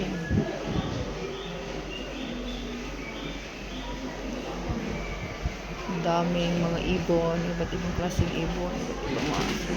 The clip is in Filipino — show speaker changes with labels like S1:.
S1: Yan. Ang daming mga ibon, iba't ibang klaseng ibon, iba't ibang mga aso.